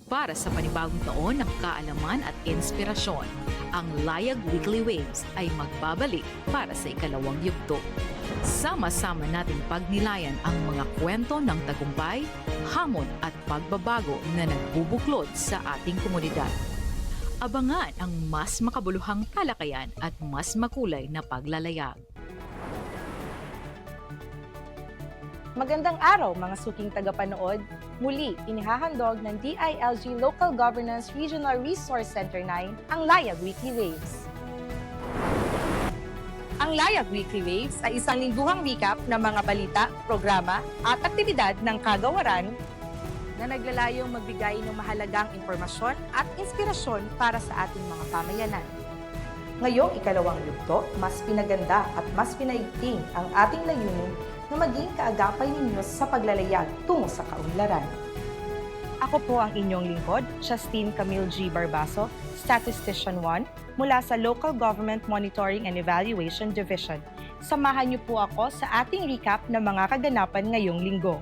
Para sa panibagong taon ng kaalaman at inspirasyon, ang Layag Weekly Waves ay magbabalik para sa ikalawang yugto. Sama-sama nating pagnilayan ang mga kwento ng tagumpay, hamon at pagbabago na nagbubuklod sa ating komunidad. Abangan ang mas makabuluhang talakayan at mas makulay na paglalayag. Magandang araw mga suking tagapanood. Muli, inihahandog ng DILG Local Governance Regional Resource Center 9 ang Layag Weekly Waves. Ang Layag Weekly Waves ay isang lingguhang recap ng mga balita, programa at aktibidad ng kagawaran na naglalayong magbigay ng mahalagang impormasyon at inspirasyon para sa ating mga pamayanan. Ngayong ikalawang yugto, mas pinaganda at mas pinaigting ang ating layunin na maging kaagapay ninyo sa paglalayag tungo sa kaunlaran. Ako po ang inyong lingkod, 𝗕R𝘆𝗴 Statistician 1 mula sa Local Government Monitoring and Evaluation Division. Samahan niyo po ako sa ating recap ng mga kaganapan ngayong linggo.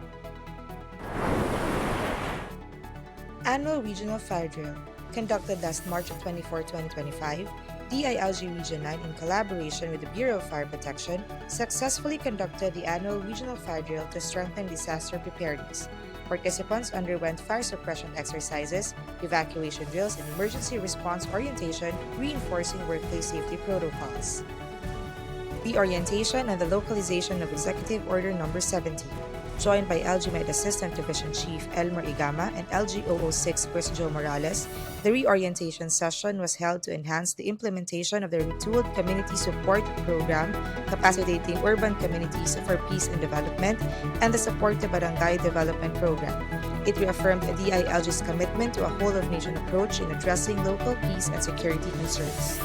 Annual Regional Fire Drill, conducted last March 24, 2025, DILG Region 9 in collaboration with the Bureau of Fire Protection successfully conducted the annual Regional Fire Drill to strengthen disaster preparedness. Participants underwent fire suppression exercises, evacuation drills, and emergency response orientation, reinforcing workplace safety protocols. The orientation and the localization of Executive Order No. 70, joined by LGMED Assistant Division Chief 𝗟𝘆𝗪𝗲𝗪 and LGRRC, the reorientation session was held to enhance the implementation of the retooled Community Support Program, capacitating urban communities for peace and development, and the Supportive Barangay Development Program. It reaffirmed the DILG's commitment to a whole-of-nation approach in addressing local peace and security concerns.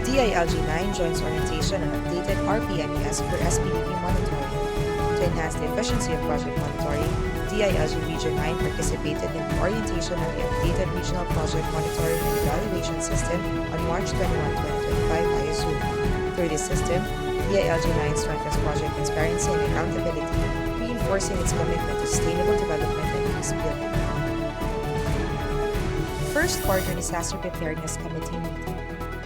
DILG 9 joins orientation on updated RPMES for SPDP monitoring. To enhance the efficiency of project monitoring, DILG Region 9 participated in the orientation on the updated Regional Project Monitoring and Evaluation System on March 21, 2025 via Zoom. Through this system, DILG 9 strengthens project transparency and accountability, reinforcing its commitment to sustainable development and peace building. First Quarter Disaster Preparedness Committee meeting.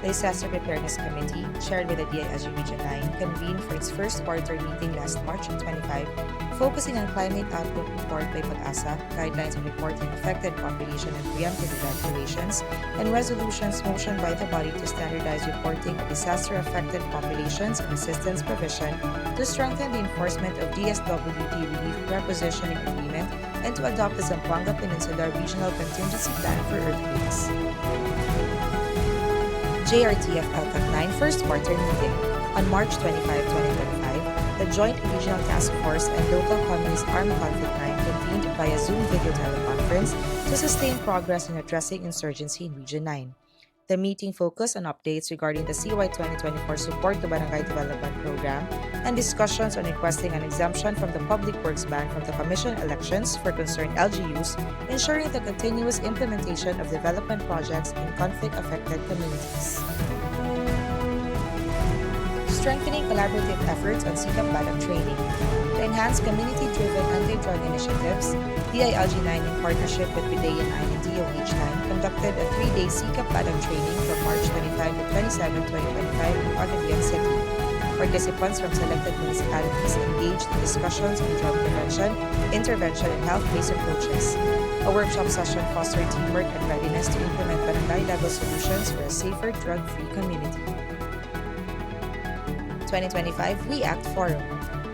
The Disaster Preparedness Committee, chaired by the DILG Region 9, convened for its first quarter meeting last March 25, focusing on climate outlook report by PAG-ASA, guidelines on reporting affected population and preemptive evacuations, and resolutions motioned by the body to standardize reporting of disaster-affected populations and assistance provision, to strengthen the enforcement of DSWD Relief Repositioning Agreement, and to adopt the Zamboanga Peninsula Regional Contingency Plan for Earthquakes. JRTF LCAC 9 First Quarter Meeting. On March 25, 2025, the Joint Regional Task Force and Local Communist Armed Conflict 9 convened via Zoom video teleconference to sustain progress in addressing insurgency in Region 9. The meeting focused on updates regarding the CY 2024 Support to Barangay Development Program and discussions on requesting an exemption from the Public Works Ban from the Commission elections for concerned LGUs, ensuring the continuous implementation of development projects in conflict-affected communities. Strengthening collaborative efforts on 𝗕𝗵𝘀𝗀𝗪𝗏 training. To enhance community-driven anti-drug initiatives, DILG 9 in partnership with PDEA 9 and DOH 9 conducted a 3-day 𝗕𝗵𝘀𝗀𝗪𝗏 training from March 25 to 27, 2025 in Cagayan City. Participants from selected municipalities engaged in discussions on drug prevention, intervention, and health-based approaches. A workshop session fostered teamwork and readiness to implement barangay-level solutions for a safer, drug-free community. 2025 We Act Forum.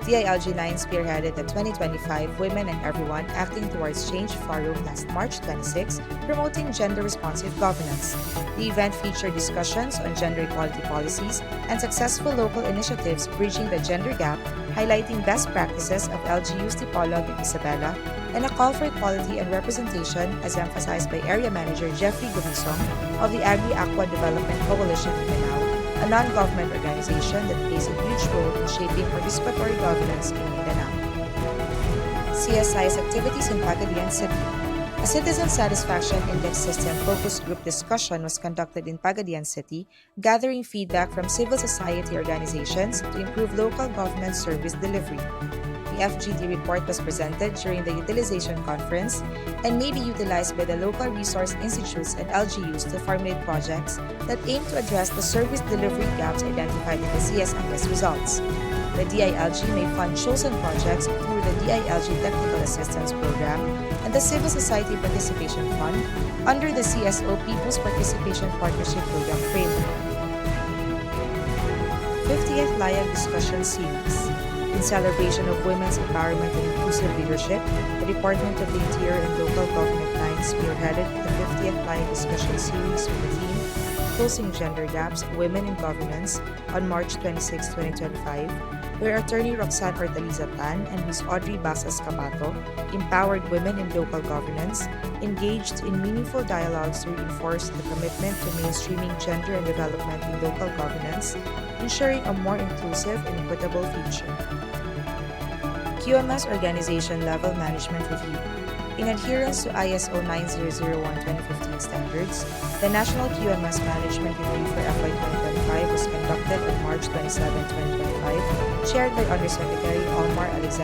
DILG 9 spearheaded the 2025 Women and Everyone Acting Towards Change Forum last March 26, promoting gender-responsive governance. The event featured discussions on gender equality policies and successful local initiatives bridging the gender gap, highlighting best practices of LGUs Dipolog and Isabela, and a call for equality and representation as emphasized by Area Manager Jeffrey Gumison of the Agri-Aqua Development Coalition in Mindanao, a non-government organization that plays a huge role in shaping participatory governance in Mindanao. CSI's activities in Cagayan City. A citizen satisfaction index system focus group discussion was conducted in Pagadian City, gathering feedback from civil society organizations to improve local government service delivery. The FGD report was presented during the utilization conference and may be utilized by the local resource institutes and LGUs to formulate projects that aim to address the service delivery gaps identified in the CSIS results. The DILG may fund chosen projects through the DILG Technical Assistance Program and the Civil Society Participation Fund under the CSO People's Participation Partnership Program framework. 50th Layag Discussion Series. In celebration of women's empowerment and inclusive leadership, the Department of the Interior and Local Government 9 spearheaded the 50th Layag Discussion Series with the theme Closing Gender Gaps, Women in Governance on March 26, 2025, where Attorney 𝗥𝗔𝗗𝗏𝗪 and Ms. Audrey Basas-Cabato empowered women in local governance, engaged in meaningful dialogues to reinforce the commitment to mainstreaming gender and development in local governance, ensuring a more inclusive and equitable future. QMS Organization Level Management Review. In adherence to ISO 9001:2015 standards, the National QMS Management Review for FY 2025 was conducted on March 27, 2025, chaired by Undersecretary 𝗟𝘆𝗴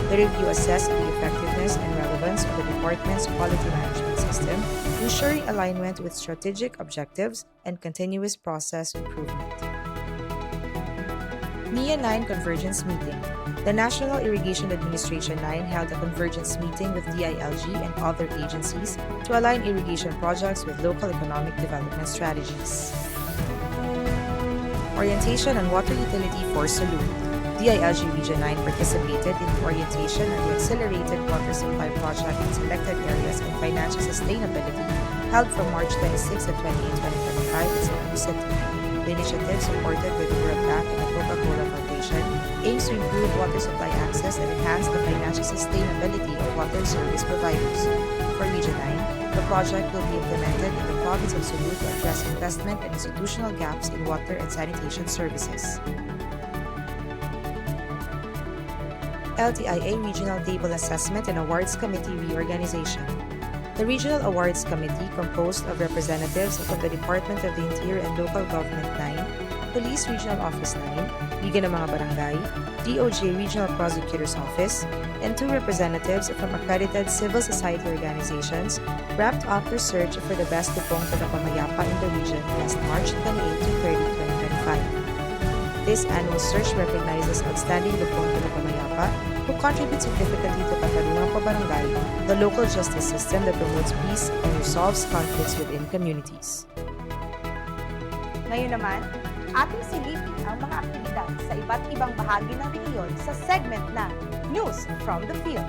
The review assessed the effectiveness and relevance of the department's quality management system, ensuring alignment with strategic objectives and continuous process improvement. NIA 9 Convergence Meeting. The National Irrigation Administration 9 held a convergence meeting with DILG and other agencies to align irrigation projects with local economic development strategies. Orientation on Water Utility for Salud. DILG Region 9 participated in the orientation on the Accelerated Water Supply Project in selected areas and financial sustainability held from March 26 to 28, 2025 in Cebu City. The initiative, supported by the World Bank and the Coca-Cola Foundation, aims to improve water supply access and enhance the financial sustainability of water service providers. For Region 9, the project will be implemented in the province of Cebu to address investment and institutional gaps in water and sanitation services. LTIA Regional Table Assessment and Awards Committee Reorganization. The Regional Awards Committee, composed of representatives from the Department of the Interior and Local Government 9, Police Regional Office 9, Liga ng mga Barangay, DOJ Regional Prosecutor's Office, and 2 representatives from accredited civil society organizations, wrapped up their search for the best 𝗵𝗆 𝗪𝗏𝗪 in the region last March 28 to 30, 2025. This annual search recognizes outstanding 𝗵𝗆 𝗪𝗏𝗪 who contribute significantly to Katarungang Pabarangay, the local justice system that promotes peace and resolves conflicts within communities. Ngayon naman, ating silipin ang mga aktibidad sa iba't ibang bahagi ng rehiyon sa segment na News from the Field.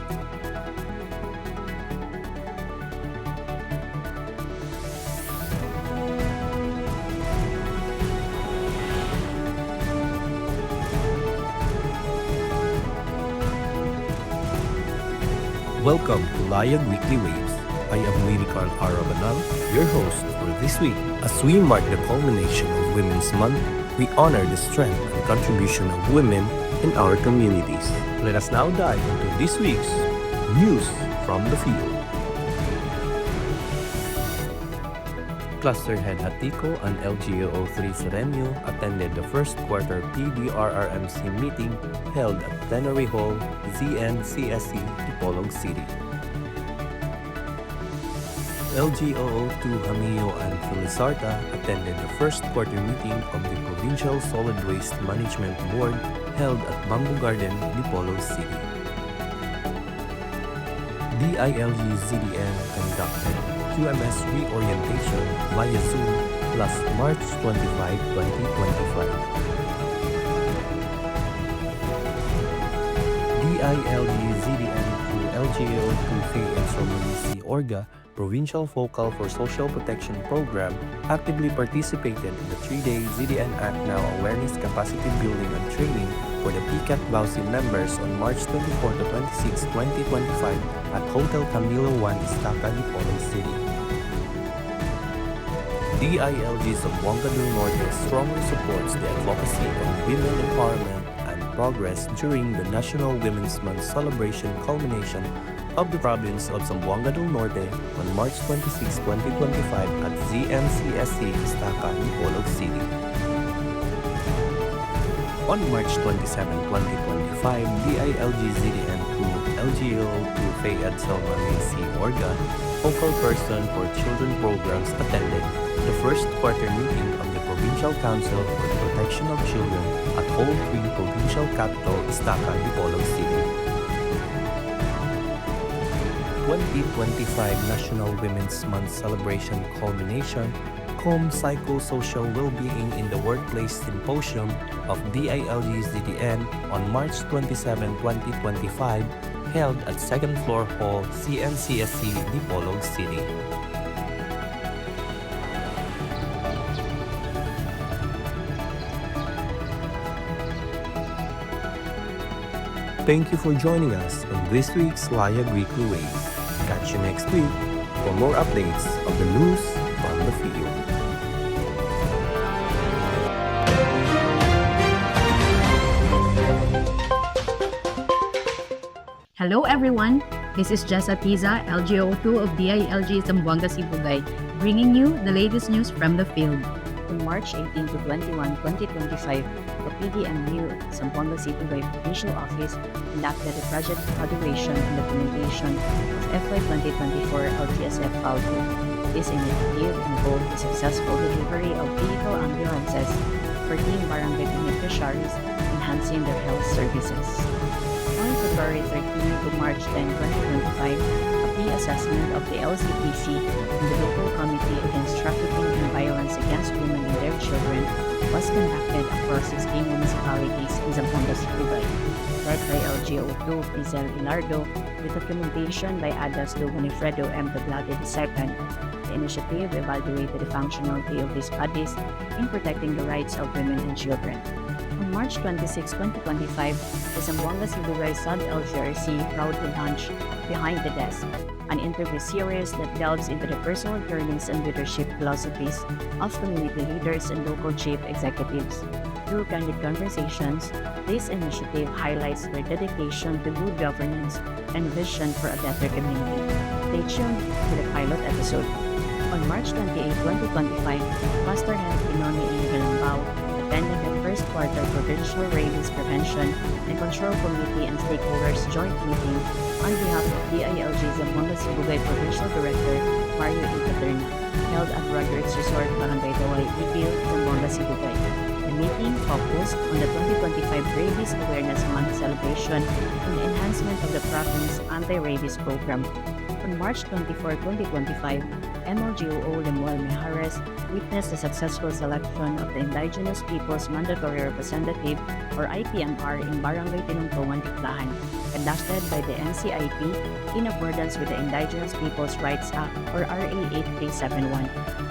Welcome to Layag Weekly Waves. I am 𝗪𝗏𝗪𝗏𝗪𝗃𝗏𝗏, your host for this week. As we mark the culmination of Women's Month, we honor the strength and contribution of women in our communities. Let us now dive into this week's News from the Field. Cluster Head Hatiko and LGRRC Sereno attended the first quarter PDRRMC meeting held at Plenary Hall, ZNCSC, Dipolog City. LGRRC attended the first quarter meeting of the Provincial Solid Waste Management Board held at Bamboo Garden, Dipolog City. DILG ZDN conducted QMS reorientation via Zoom last March 25, 2025. DILG ZDN through LGRRC Orga Provincial Focal for Social Protection Program actively participated in the 3-day ZDN Act Now Awareness Capacity Building and Training for the PCAT BAUSI members on March 24 to 26, 2025 at Hotel Camilo 1, Estaca, Dipolog City. DILG Zamboanga del Norte strongly supports the advocacy on women empowerment and progress during the National Women's Month celebration culmination of the province of Zamboanga del Norte on March 26, 2025 at ZMCSC 𝗥𝗵𝘀𝗀𝗪𝗃𝗲𝗀 City. On March 27, 2025, DILG IX LGRRC focal person for children programs attended the first quarter meeting of the Provincial Council for the Protection of Children at Hall 3 Provincial Capital 𝗥𝗵𝘀𝗀𝗪𝗃𝗲𝗀 City. 2025 National Women's Month Celebration Culmination 𝗕𝗵𝘀𝗁 Well-Being in the Workplace Symposium of DILG IX on March 27, 2025 held at 2nd Floor Hall, CNCSC, Dipolog City. Thank you for joining us on this week's Layag Weekly Waves. Catch you next week for more updates of the news from the field. Hello everyone, this is 𝗟𝘆𝗴 LGO2 of DILG Zamboanga Sibugay, bringing you the latest news from the field. On March 18 to 21, 2025, the PDMU Zamboanga Sibugay Provincial Office conducted a project evaluation and documentation of FY 2024 LGSF FALDO. This initiative involved the successful delivery of vehicle ambulances for team barangay beneficiaries, enhancing their health services. On February 13 to March 10, 2025, a pre-assessment of the LCPC and the local committee against trafficking and violence against women and their children was conducted across 16 municipalities in Zamboanga Sibugay, led by LGO2 𝗪𝗆𝗄 with documentation by ADAS 𝗨𝘚𝗆𝗆 II. The initiative evaluated the functionality of these bodies in protecting the rights of women and children. On March 26, 2025, the Zamboanga Sibugay sub-LGRRC proudly launched Behind the Desk, an interview series that delves into the personal journeys and leadership philosophies of community leaders and local chief executives. Through candid conversations, this initiative highlights their dedication to good governance and vision for a better community. Stay tuned to the pilot episode. On March 28, 2025, Pastor Head Pinoni 𝗟𝘆𝗴 attended the first quarter Provincial Rabies Prevention and Control Committee and Stakeholders Joint Meeting on behalf of DILG Zamboanga Sibugay Provincial Director 𝗪𝗆𝗪 held at Rodriguez Resort, Barangay 𝗪𝗆𝗪, Zamboanga Sibugay. The meeting focused on the 2025 Rabies Awareness Month celebration and the enhancement of the province's anti-rabies program. On March 24, 2025, MLGOO Lemuel Mijares witnessed the successful selection of the Indigenous Peoples Mandatory Representative or IPMR in Barangay Tinungtongan, Diklahan, conducted by the NCIP in accordance with the Indigenous Peoples Rights Act or RA 8371.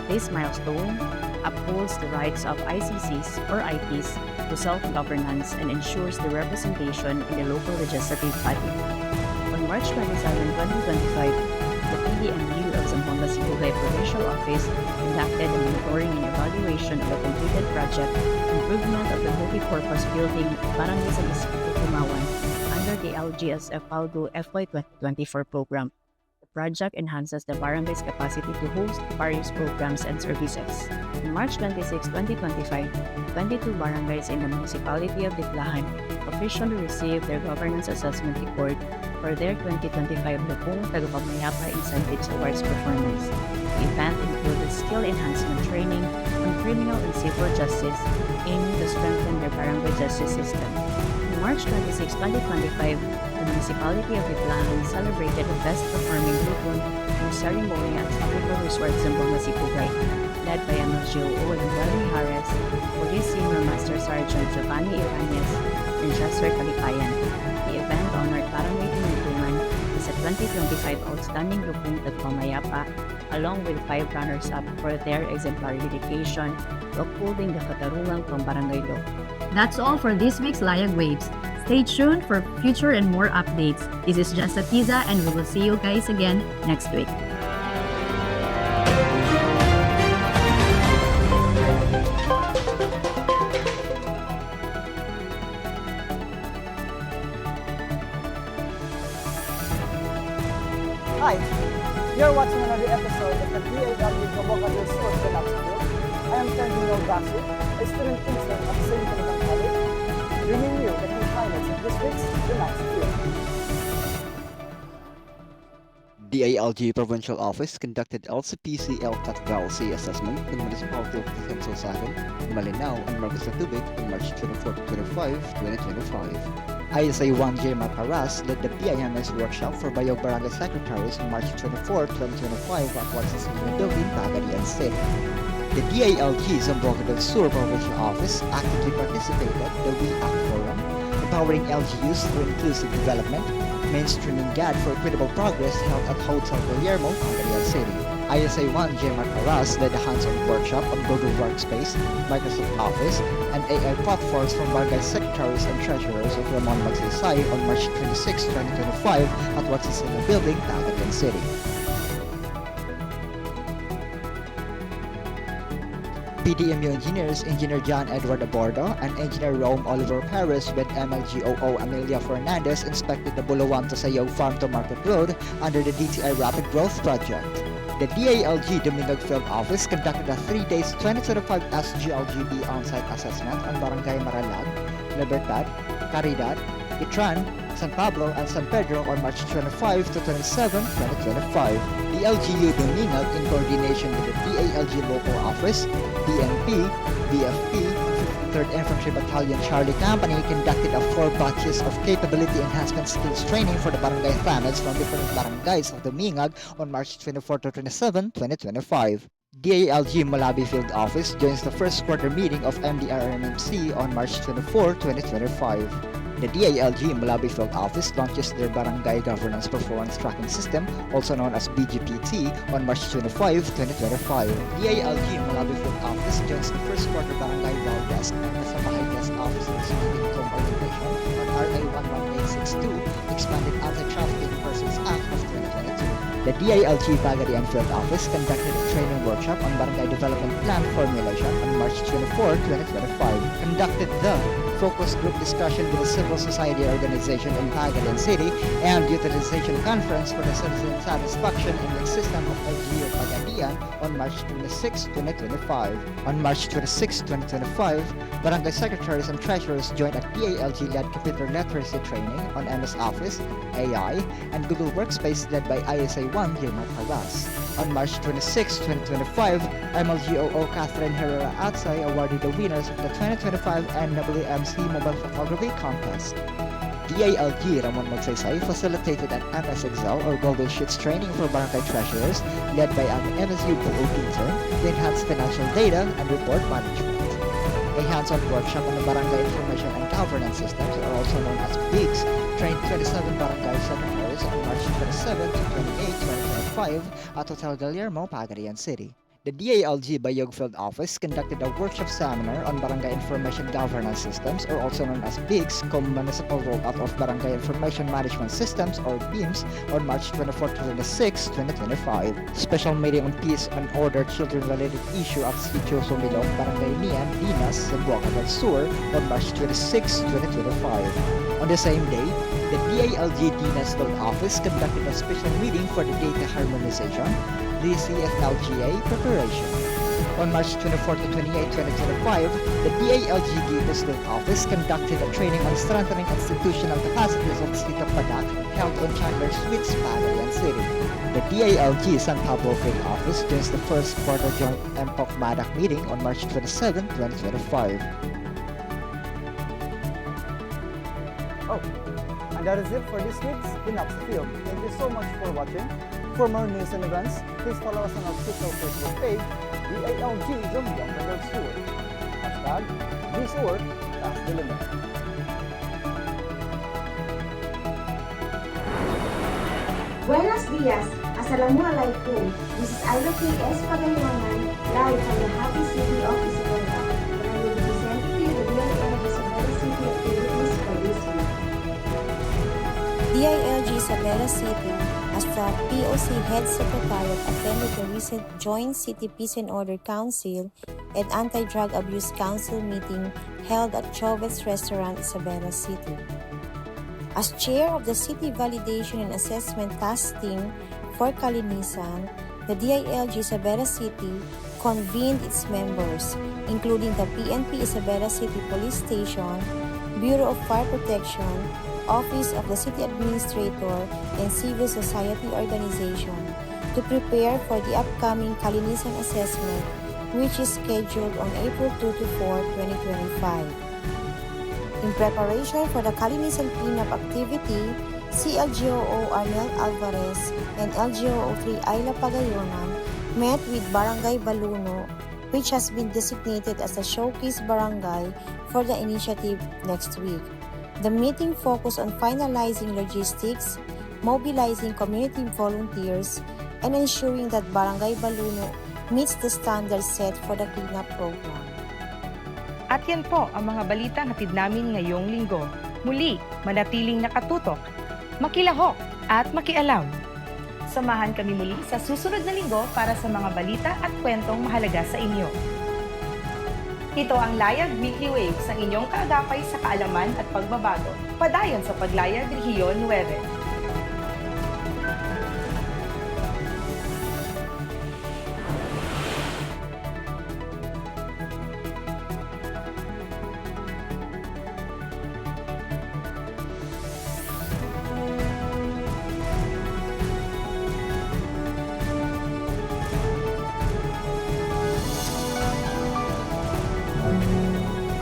This milestone upholds the rights of ICCs or IPs to self-governance and ensures the representation in the local legislative body. On March 27, 2025, the PDMU of Zamboanga Sibugay Provincial Office conducted a monitoring and evaluation of a completed project, improvement of the multi-purpose building Barangay San Isidro, Tumawan, under the LGSF FALDO FY 2024 program. The project enhances the barangay's capacity to host various programs and services. On March 26, 2025, 22 barangays in the municipality of Diklahan officially received their governance assessment report for their 2025 𝗥𝗵𝘀𝗀𝗪𝗃𝗲𝗀 Incentives Awards performance. The event included skill enhancement training on criminal and civil justice, aiming to strengthen their barangay justice system. On March 26, 2025, the municipality of Diklahan celebrated the best performing lupon through ceremony at Tropical Resort Zamboanga Sibugay, led by MLGOO Lemuel Mijares, Police Senior Master Sergeant Giovanni Ibanez, and Chester Kalipayan. The event honored Barangay Tinungtongan as a 2025 Outstanding Lupon 𝗥𝗵𝘀𝗀𝗪𝗃𝗲𝗀, along with 5 runners-up for their exemplary dedication to upholding the katarungan from barangay law. That's all for this week's Layag Waves. Stay tuned for future and more updates. This is 𝗟𝘆𝗴 and we will see you guys again next week. Hi, you're watching another episode of the DILG 𝗵𝗀𝗪𝗃𝗀𝗏 𝗪𝗃𝗃𝗀𝗏 𝗪𝗃𝗃𝗀𝗏. I am currently 𝗟𝘆𝘆 a student intern at St. College, bringing you the key highlights of this week's 𝗓𝗏𝗃𝗀𝗏. DILG Provincial Office conducted 𝗟𝘆𝗃𝗀𝗏 𝗪𝗃𝗃𝗀𝗏 assessment ng Municipality of 𝗵𝗀𝗀𝗃, Malinao, and Marcos de Tubig on March 24-25, 2025. ISA 1 𝗓𝘵𝗪𝗃𝗃𝗀𝗏 led the BIMS workshop for Bayog Barangay Secretaries on March 24, 2025 at 𝗥𝗔𝗗𝗂𝗪𝗃𝗀𝗏 building, Cagayan City. The DILG 𝗵𝗏𝗪𝗪𝗃𝗀𝗏 Provincial Office actively participated in the WE Act Forum, empowering LGUs for inclusive development, mainstreaming GAD for equitable progress held at 𝗕𝗿𝗪𝗏𝗪𝗃𝗀𝗏, Cagayan City. ISA 1 𝗓𝗪𝗪𝗏𝗪𝗏 led a hands-on workshop on Google Workspace, Microsoft Office, and AI platforms from Barangay Secretaries and Treasurers of Ramon Magsaysay on March 26, 2025 at 𝗥𝗔𝗗𝗂𝗪𝗃𝗀𝗏 building, Cagayan City. PDMU engineers, Engineer John Edward Abordo and Engineer Rome Oliver Perez with MLGOO Amelia Fernandez inspected the Bulawan to Sayog Farm to Market Road under the DTI Rapid Growth Project. The DILG Dominguez Field Office conducted a 3-day 2025 SGLGB on-site assessment on Barangay Maylag, Libertad, Caridad, Itran, San Pablo, and San Pedro on March 25 to 27, 2025. The LGU Dominguez, in coordination with the DILG Local Office, BNP, BFP, 3rd Infantry Battalion Charlie Company, conducted 4 batches of capability enhancement skills training for the barangay families from different barangays of Dominguez on March 24 to 27, 2025. DILG Malabi Field Office joins the first quarter meeting of MDRMMC on March 24, 2025. The DILG Malabi Field Office launches their Barangay Governance Performance Tracking System, also known as BGPT, on March 25, 2025. DILG Malabi Field Office joins the first quarter Barangay Val Desk and Kasabahay Desk Officers Meeting orientation on RA 11862, Expanded Anti-Trafficking Persons Act of 2022. The DILG Cagayan Field Office conducted a training workshop on Barangay Development Plan formulation on March 24, 2025. Conducted the focus group discussion with the civil society organization in Cagayan City and utilization conference for the citizen satisfaction in the system of LGU Cagayan on March 26, 2025. On March 26, 2025, Barangay Secretaries and Treasurers joined a DILG-led computer literacy training on MS Office, AI, and Google Workspace led by ISA 1 𝗓𝗪𝗪𝗏𝗪𝗏. On March 26, 2025, MLGOO Catherine Herrera Atsay awarded the winners of the 2025 NWMC Mobile Photography Contest. DILG Ramon Magsaysay facilitated an MS Excel or Google Sheets training for barangay treasurers led by an MSU BOO intern to enhance financial data and report management. A hands-on workshop on the Barangay Information and Governance Systems, or also known as BIGS, trained 27 barangay secretaries on March 27 to 28, 2025 at Hotel Guillermo, Cagayan City. The DILG Bayog Field Office conducted a workshop seminar on Barangay Information Governance Systems, or also known as BIGS, municipal rollout of Barangay Information Management Systems, or BIMS, on March 24 to 26, 2025. Special meeting on peace and order children-related issue at Sitio Sumilong, Barangay Nian, Dinas, Zamboanga del Sur, on March 26, 2025. On the same day, the DILG Dinas Field Office conducted a special meeting for the data harmonization, DCFLGA preparation. On March 24 to 28, 2025, the DILG Dinas Field Office conducted a training on strengthening institutional capacities of the City of Padak held on Chandler Suites, Cagayan City. The DILG San Pablo Field Office joins the first quarter joint MPOC-MADAC meeting on March 27, 2025. Oh, and that is it for this week's 𝗓𝗏𝗃𝗀𝗏. Thank you so much for watching. For more news and events, please follow us on our official Facebook page, DILG 𝗵𝗏𝗪𝗃𝗀𝗏. Hashtag, this work, that's the limit. Buenos dias, assalamualaikum. This is 𝗓𝗏𝗪𝗃𝗀𝗏 Pagaliwangan, live from the happy city of Isabela, and I will be presenting you the DILG Isabela City activities for this week. DILG Isabela City, as the POC Head Secretariat, attended the recent Joint City Peace and Order Council and Anti-Drug Abuse Council meeting held at 𝗕𝗏𝗄𝗏 Restaurant, Isabela City. As chair of the City Validation and Assessment Task Team for Calinisan, the DILG Isabela City convened its members, including the PNP Isabela City Police Station, Bureau of Fire Protection, Office of the City Administrator, and civil society organization to prepare for the upcoming Calinisan assessment, which is scheduled on April 2 to 4, 2025. In preparation for the Calinisan cleanup activity, si LGRRC 𝗟𝘆 and LGRRC 𝗟𝘆 met with Barangay Baluno, which has been designated as a showcase barangay for the initiative next week. The meeting focused on finalizing logistics, mobilizing community volunteers, and ensuring that Barangay Baluno meets the standards set for the cleanup program. At yan po ang mga balita hatid namin ngayong linggo. Muli, manatiling nakatutok, makilahok at makialam. Samahan kami muli sa susunod na linggo para sa mga balita at kwentong mahalaga sa inyo. Ito ang Layag Weekly Waves, ang inyong kaagapay sa kaalaman at pagbabago. Padayon sa Paglayag Rehiyon 9.